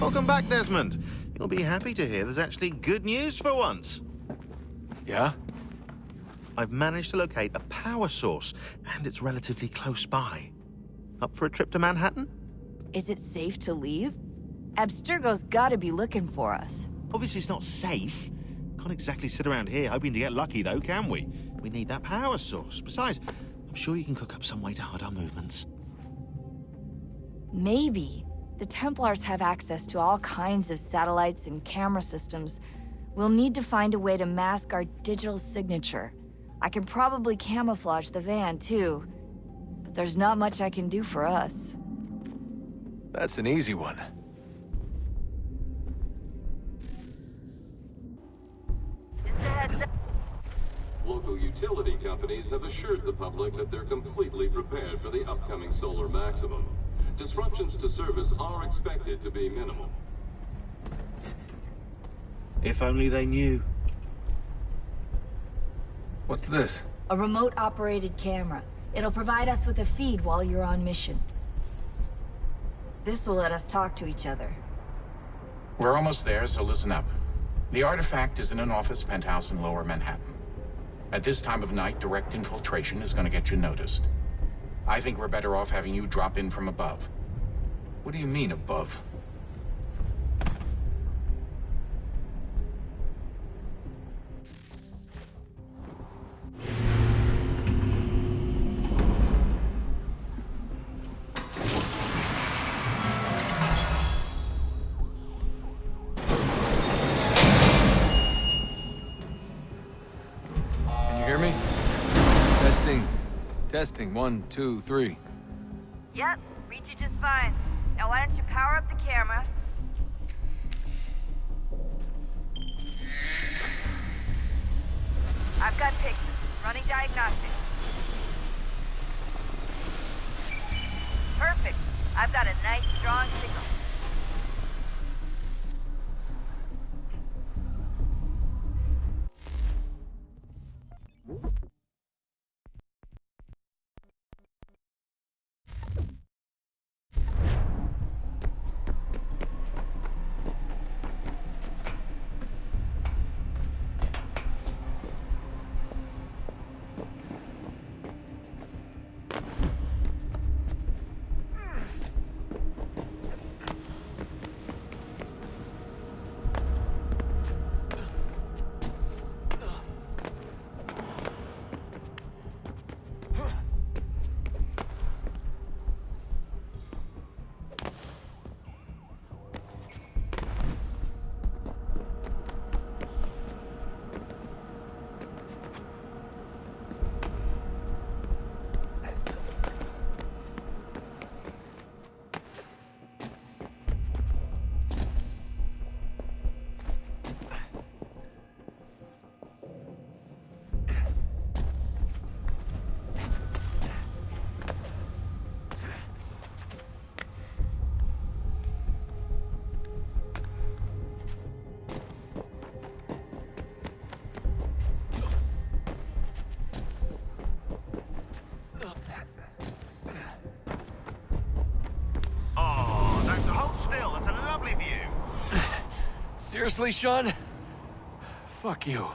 Welcome back, Desmond. You'll be happy to hear there's actually good news for once. Yeah? I've managed to locate a power source, and it's relatively close by. Up for a trip to Manhattan? Is it safe to leave? Abstergo's gotta be looking for us. Obviously, it's not safe. Can't exactly sit around here hoping to get lucky, though, can we? We need that power source. Besides, I'm sure you can cook up some way to hide our movements. Maybe. The Templars have access to all kinds of satellites and camera systems. We'll need to find a way to mask our digital signature. I can probably camouflage the van, too. But there's not much I can do for us. That's an easy one. Local utility companies have assured the public that they're completely prepared for the upcoming solar maximum. Disruptions to service are expected to be minimal. If only they knew. What's this? A remote-operated camera. It'll provide us with a feed while you're on mission. This will let us talk to each other. We're almost there, so listen up. The artifact is in an office penthouse in Lower Manhattan. At this time of night, direct infiltration is going to get you noticed. I think we're better off having you drop in from above. What do you mean, above? Can you hear me? Testing. Testing. 1, 2, 3. Yep, read you just fine. Now why don't you power up the camera? I've got pictures. Running diagnostics. Perfect. I've got a nice, strong signal. Seriously, Sean? Fuck you.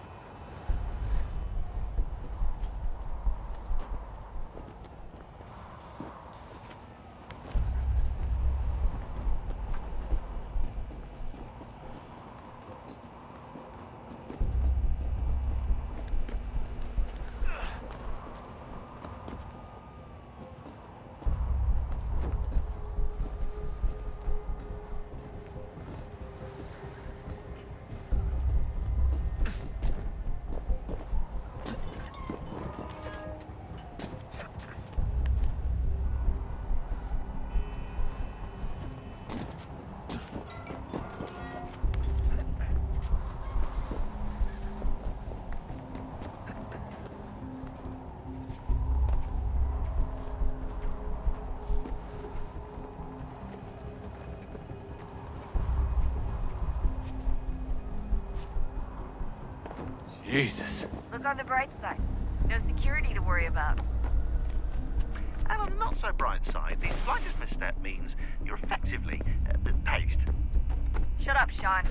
Jesus. Look on the bright side. No security to worry about. And on the not so bright side, the slightest misstep means you're effectively paced. Shut up, Sean.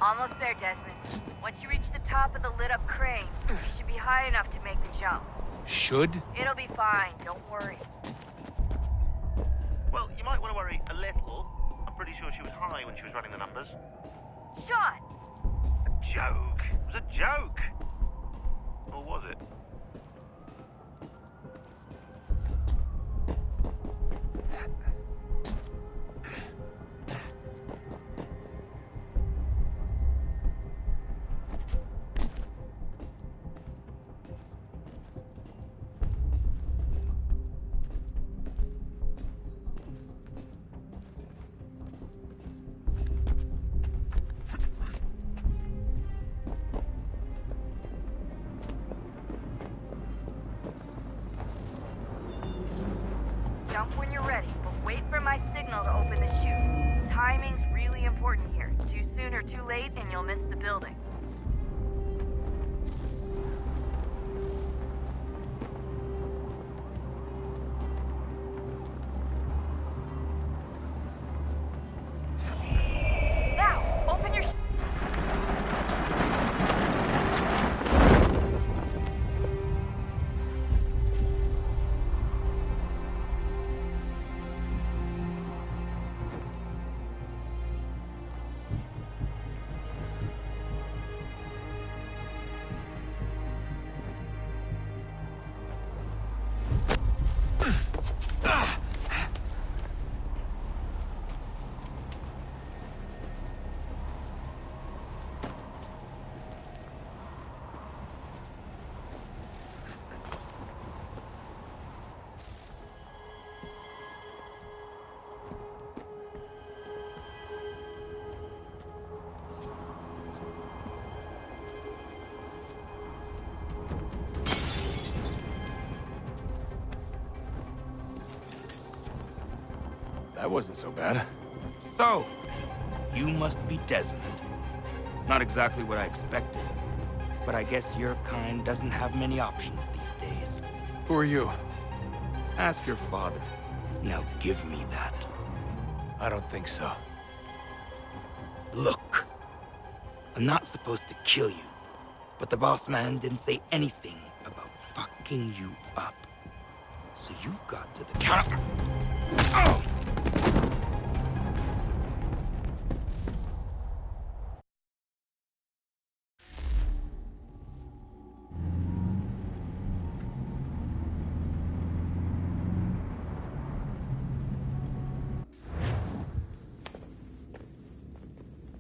Almost there, Desmond. Once you reach the top of the lit-up crane, you should be high enough to make the jump. Should? It'll be fine, don't worry. Well, you might want to worry a little. I'm pretty sure she was high when she was running the numbers. Sean! A joke. It was a joke. Or was it? Jump when you're ready, but wait for my signal to open the chute. Timing's really important here. Too soon or too late, and you'll miss the building. Now, open your That wasn't so bad. So, you must be Desmond. Not exactly what I expected, but I guess your kind doesn't have many options these days. Who are you? Ask your father. Now give me that. I don't think so. Look, I'm not supposed to kill you, but the boss man didn't say anything about fucking you up. So you got to the counter. Oh!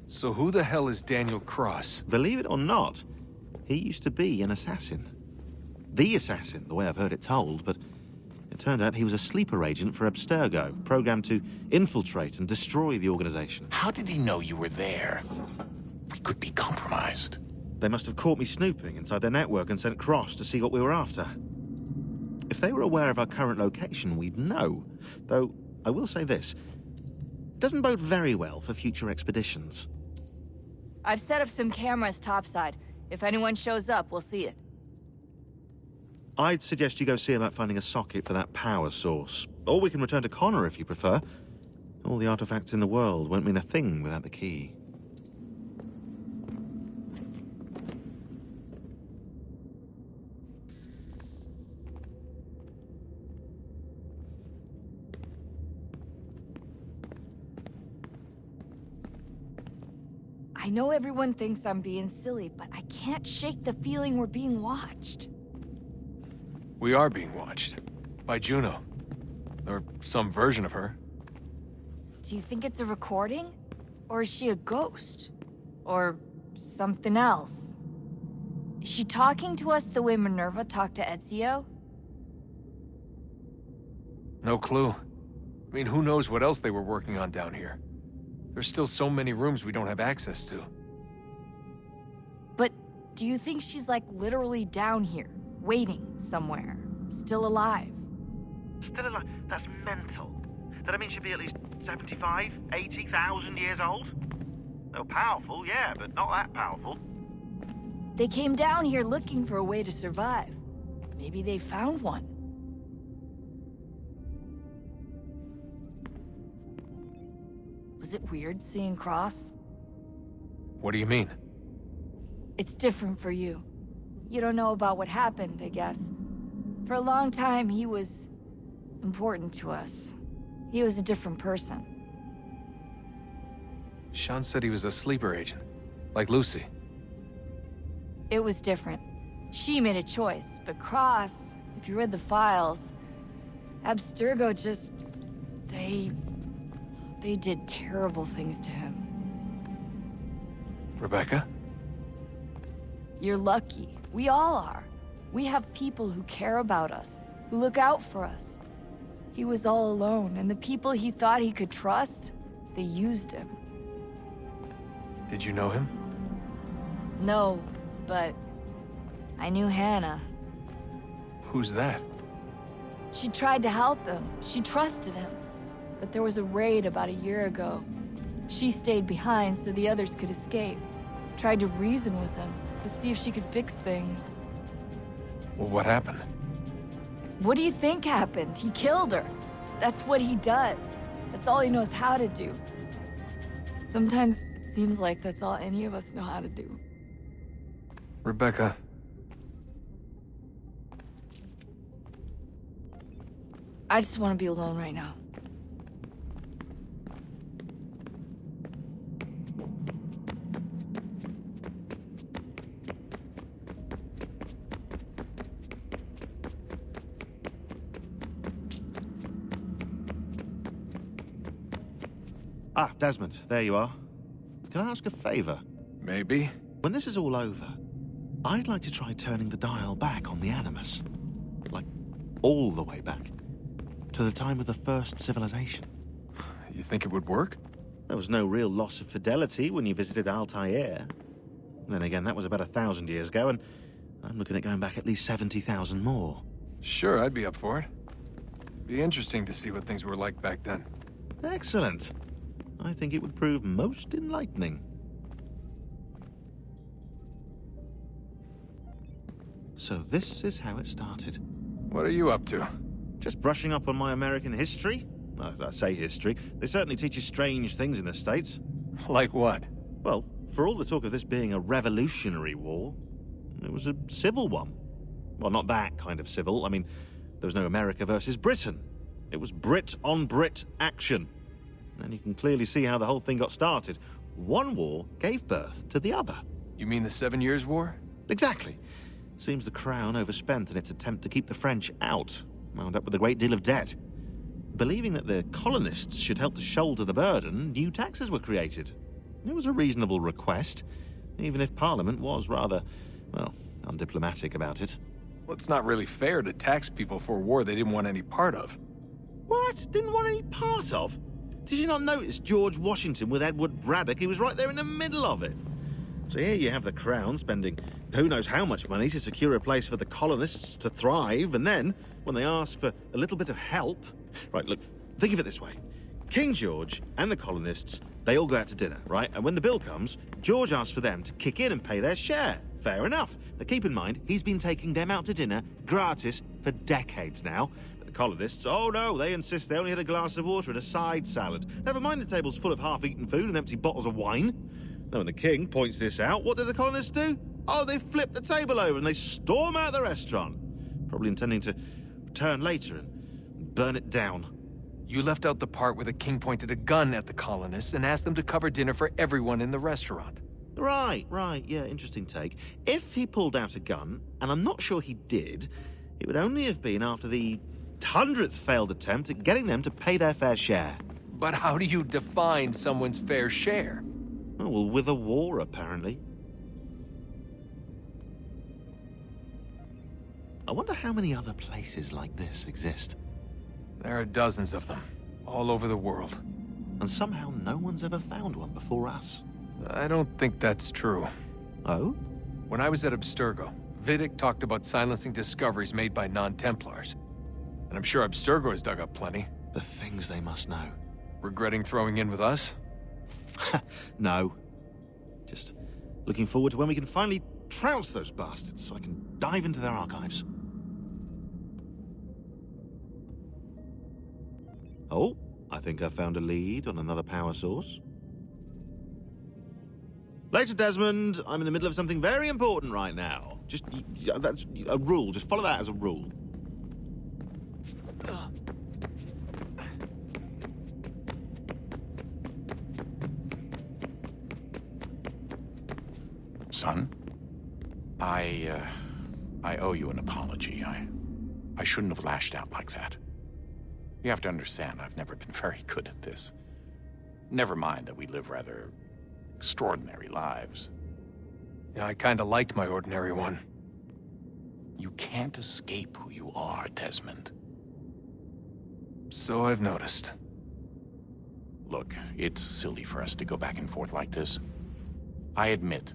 So who the hell is Daniel Cross? Believe it or not, he used to be an assassin. The assassin, the way I've heard it told, but it turned out he was a sleeper agent for Abstergo, programmed to infiltrate and destroy the organization. How did he know you were there? We could be compromised. They must have caught me snooping inside their network and sent Cross to see what we were after. If they were aware of our current location, we'd know. Though, I will say this, doesn't bode very well for future expeditions. I've set up some cameras topside. If anyone shows up, we'll see it. I'd suggest you go see about finding a socket for that power source. Or we can return to Connor if you prefer. All the artifacts in the world won't mean a thing without the key. I know everyone thinks I'm being silly, but I can't shake the feeling we're being watched. We are being watched. By Juno. Or some version of her. Do you think it's a recording? Or is she a ghost? Or something else? Is she talking to us the way Minerva talked to Ezio? No clue. I mean, who knows what else they were working on down here? There's still so many rooms we don't have access to. But do you think she's like literally down here, waiting somewhere, still alive? Still alive? That's mental. That I mean she'd be at least 75, 80,000 years old? Oh, powerful, yeah, but not that powerful. They came down here looking for a way to survive. Maybe they found one. Was it weird seeing Cross? What do you mean? It's different for you. You don't know about what happened, I guess. For a long time, he was important to us. He was a different person. Sean said he was a sleeper agent, like Lucy. It was different. She made a choice, but Cross, if you read the files, Abstergo just... They did terrible things to him. Rebecca? You're lucky. We all are. We have people who care about us, who look out for us. He was all alone, and the people he thought he could trust, they used him. Did you know him? No, but I knew Hannah. Who's that? She tried to help him. She trusted him. But there was a raid about a year ago. She stayed behind so the others could escape. Tried to reason with him to see if she could fix things. Well, what happened? What do you think happened? He killed her. That's what he does. That's all he knows how to do. Sometimes it seems like that's all any of us know how to do. Rebecca. I just want to be alone right now. Ah, Desmond, there you are. Can I ask a favor? Maybe. When this is all over, I'd like to try turning the dial back on the Animus. Like, all the way back. To the time of the first civilization. You think it would work? There was no real loss of fidelity when you visited Altair. Then again, that was about 1,000 years ago, and I'm looking at going back at least 70,000 more. Sure, I'd be up for it. Be interesting to see what things were like back then. Excellent. I think it would prove most enlightening. So this is how it started. What are you up to? Just brushing up on my American history? Well, I say history. They certainly teach you strange things in the States. Like what? Well, for all the talk of this being a revolutionary war, it was a civil one. Well, not that kind of civil. I mean, there was no America versus Britain. It was Brit on Brit action. And you can clearly see how the whole thing got started. One war gave birth to the other. You mean the 7 Years' War? Exactly. Seems the Crown overspent in its attempt to keep the French out, wound up with a great deal of debt. Believing that the colonists should help to shoulder the burden, new taxes were created. It was a reasonable request, even if Parliament was rather, well, undiplomatic about it. Well, it's not really fair to tax people for a war they didn't want any part of. What? Didn't want any part of? Did you not notice George Washington with Edward Braddock? He was right there in the middle of it. So here you have the Crown spending who knows how much money to secure a place for the colonists to thrive, and then, when they ask for a little bit of help... Right, look, think of it this way. King George and the colonists, they all go out to dinner, right? And when the bill comes, George asks for them to kick in and pay their share. Fair enough. Now keep in mind, he's been taking them out to dinner gratis for decades now. But the colonists, oh no, they insist they only had a glass of water and a side salad. Never mind the table's full of half-eaten food and empty bottles of wine. Now when the king points this out, what do the colonists do? Oh, they flip the table over and they storm out the restaurant. Probably intending to return later and burn it down. You left out the part where the king pointed a gun at the colonists and asked them to cover dinner for everyone in the restaurant. Right, yeah, interesting take. If he pulled out a gun, and I'm not sure he did, it would only have been after the 100th failed attempt at getting them to pay their fair share. But how do you define someone's fair share? Oh, well, with a war, apparently. I wonder how many other places like this exist. There are dozens of them, all over the world. And somehow no one's ever found one before us. I don't think that's true. Oh? When I was at Abstergo, Vidic talked about silencing discoveries made by non-Templars. And I'm sure Abstergo has dug up plenty. The things they must know. Regretting throwing in with us? No. Just looking forward to when we can finally trounce those bastards so I can dive into their archives. Oh, I think I found a lead on another power source. Later, Desmond. I'm in the middle of something very important right now. That's a rule. Just follow that as a rule. Son, I owe you an apology. I shouldn't have lashed out like that. You have to understand, I've never been very good at this. Never mind that we live rather extraordinary lives. Yeah, I kinda liked my ordinary one. You can't escape who you are, Desmond. So I've noticed. Look, it's silly for us to go back and forth like this. I admit,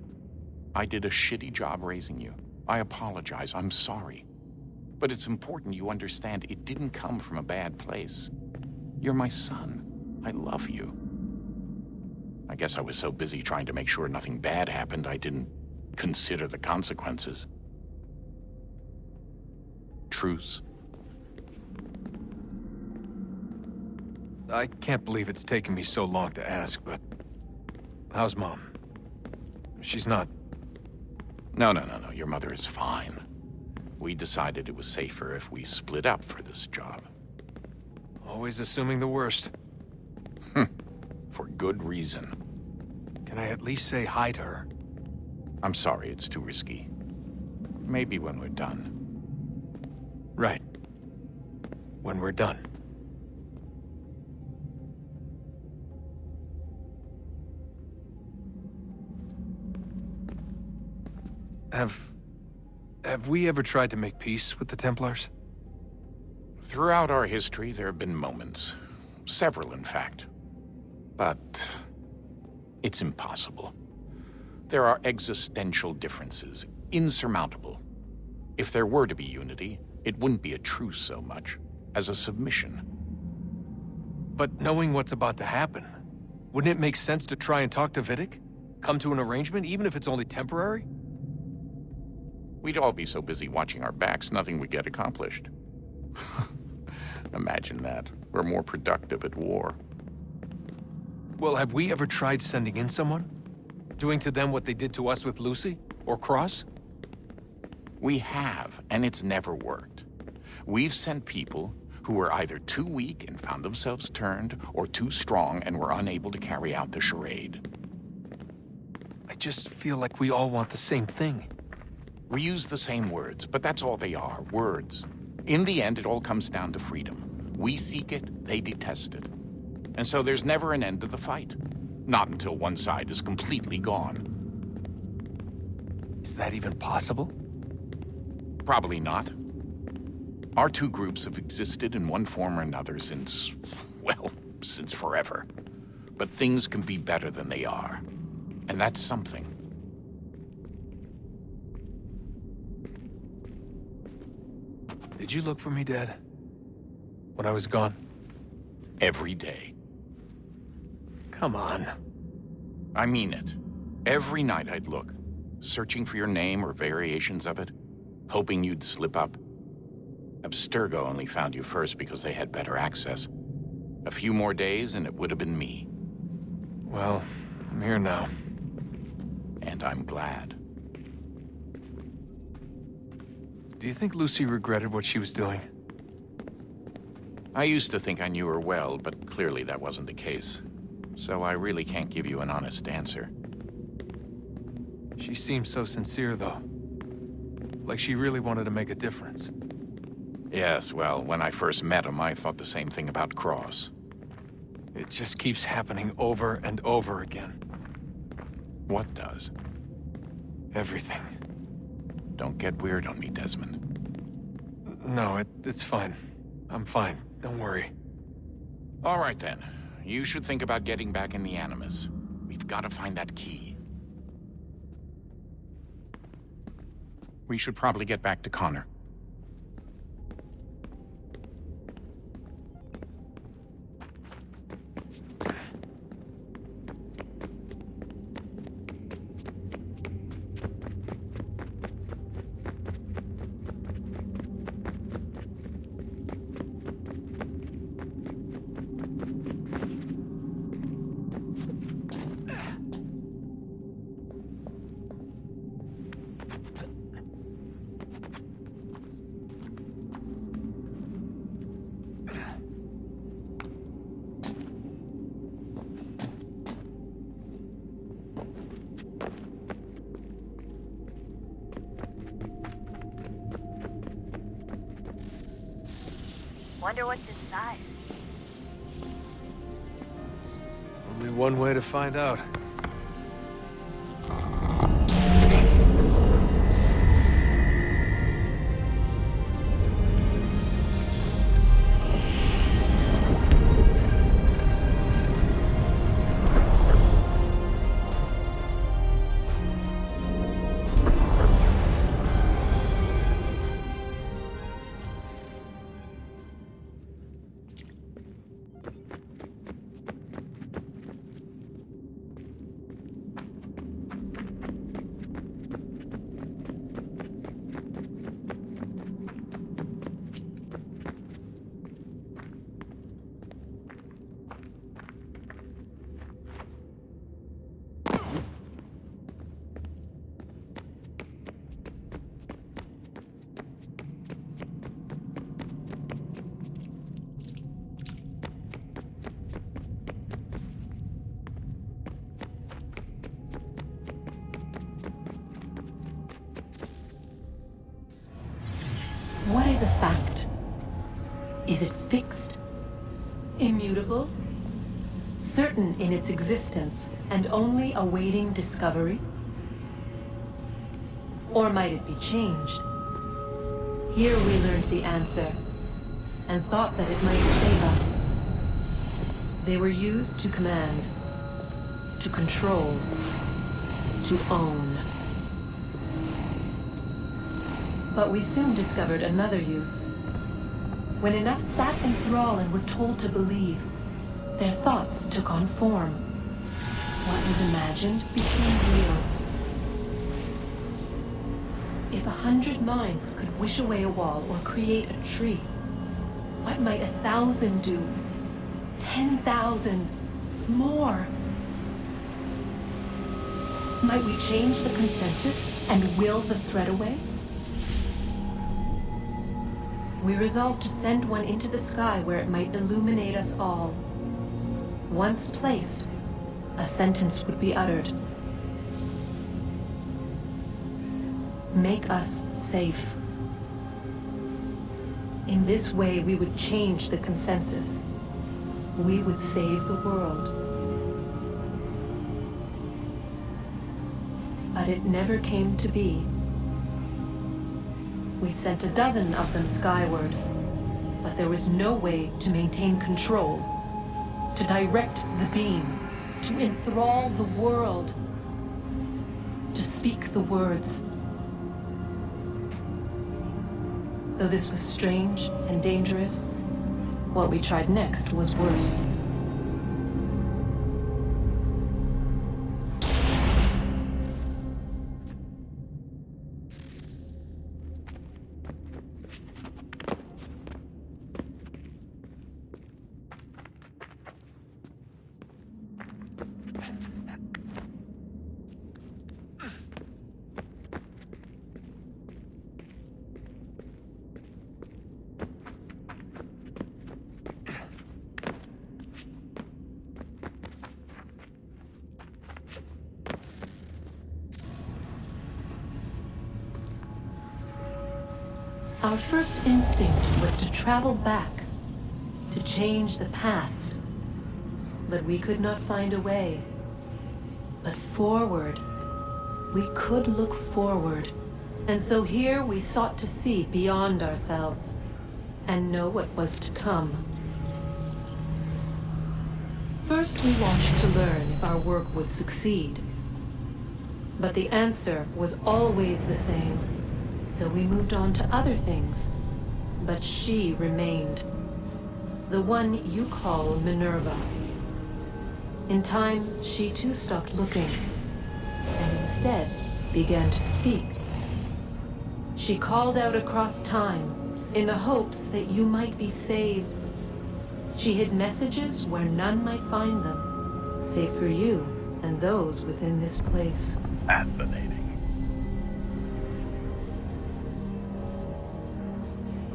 I did a shitty job raising you. I apologize, I'm sorry. But it's important you understand it didn't come from a bad place. You're my son. I love you. I guess I was so busy trying to make sure nothing bad happened, I didn't consider the consequences. Truce. I can't believe it's taken me so long to ask, but... how's Mom? She's not... No. Your mother is fine. We decided it was safer if we split up for this job. Always assuming the worst. For good reason. Can I at least say hi to her? I'm sorry, it's too risky. Maybe when we're done. Right. When we're done. Have we ever tried to make peace with the Templars? Throughout our history, there have been moments. Several, in fact. But it's impossible. There are existential differences, insurmountable. If there were to be unity, it wouldn't be a truce so much as a submission. But knowing what's about to happen, wouldn't it make sense to try and talk to Vidic? Come to an arrangement, even if it's only temporary? We'd all be so busy watching our backs, nothing would get accomplished. Imagine that. We're more productive at war. Well, have we ever tried sending in someone? Doing to them what they did to us with Lucy? Or Cross? We have, and it's never worked. We've sent people who were either too weak and found themselves turned, or too strong and were unable to carry out the charade. I just feel like we all want the same thing. We use the same words, but that's all they are, words. In the end, it all comes down to freedom. We seek it, they detest it. And so there's never an end to the fight. Not until one side is completely gone. Is that even possible? Probably not. Our two groups have existed in one form or another since, well, since forever. But things can be better than they are. And that's something. Did you look for me, Dad? When I was gone? Every day. Come on. I mean it. Every night I'd look, searching for your name or variations of it, hoping you'd slip up. Abstergo only found you first because they had better access. A few more days and it would have been me. Well, I'm here now. And I'm glad. Do you think Lucy regretted what she was doing? I used to think I knew her well, but clearly that wasn't the case. So I really can't give you an honest answer. She seemed so sincere, though. Like she really wanted to make a difference. Yes, well, when I first met him, I thought the same thing about Cross. It just keeps happening over and over again. What does? Everything. Don't get weird on me, Desmond. No, it's fine. I'm fine. Don't worry. All right, then. You should think about getting back in the Animus. We've got to find that key. We should probably get back to Connor. Wonder what's inside. Only one way to find out. What is a fact? Is it fixed? Immutable? Certain in its existence and only awaiting discovery? Or might it be changed? Here we learned the answer, and thought that it might save us. They were used to command, to control, to own. But we soon discovered another use. When enough sat in thrall and were told to believe, their thoughts took on form. What was imagined became real. If 100 minds could wish away a wall or create a tree, what might 1,000 do? 10,000? More? Might we change the consensus and will the threat away? We resolved to send one into the sky where it might illuminate us all. Once placed, a sentence would be uttered. Make us safe. In this way, we would change the consensus. We would save the world. But it never came to be. We sent a dozen of them skyward, but there was no way to maintain control, to direct the beam, to enthrall the world, to speak the words. Though this was strange and dangerous, what we tried next was worse. Our first instinct was to travel back, to change the past. But we could not find a way. But forward. We could look forward. And so here we sought to see beyond ourselves, and know what was to come. First, we watched to learn if our work would succeed. But the answer was always the same. So we moved on to other things. But she remained. The one you call Minerva. In time, she too stopped looking, and instead began to speak. She called out across time, in the hopes that you might be saved. She hid messages where none might find them, save for you and those within this place. Fascinating.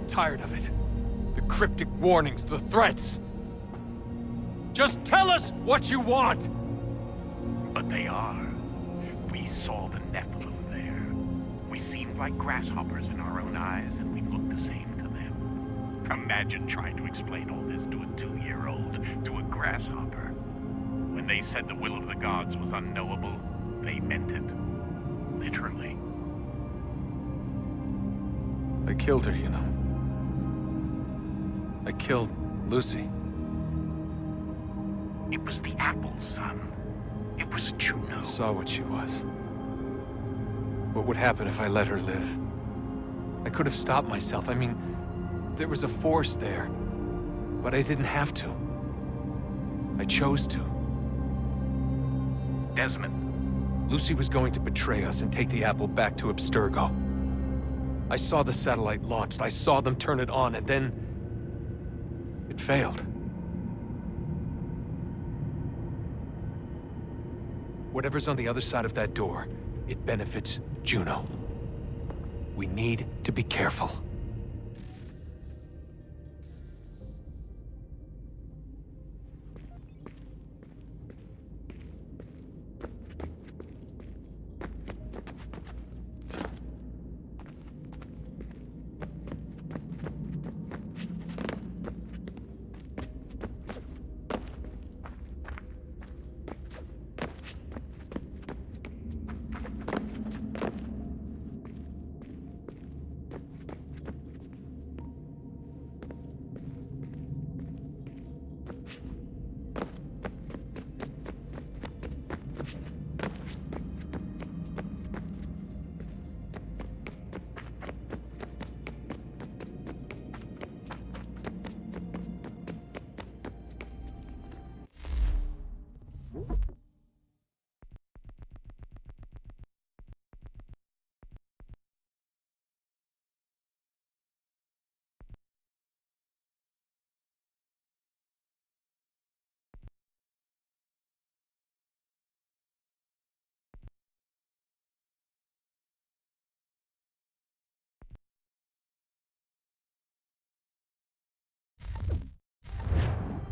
Tired of it. The cryptic warnings, the threats. Just tell us what you want! But they are. We saw the Nephilim there. We seemed like grasshoppers in our own eyes, and we looked the same to them. Imagine trying to explain all this to a 2-year-old, to a grasshopper. When they said the will of the gods was unknowable, they meant it. Literally. I killed her, you know. I killed Lucy. It was the apple, son. It was Juno. I saw what she was. What would happen if I let her live? I could have stopped myself. I mean, there was a force there. But I didn't have to. I chose to. Desmond. Lucy was going to betray us and take the apple back to Abstergo. I saw the satellite launched. I saw them turn it on, and then it failed. Whatever's on the other side of that door, it benefits Juno. We need to be careful.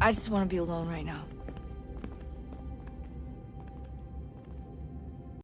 I just want to be alone right now.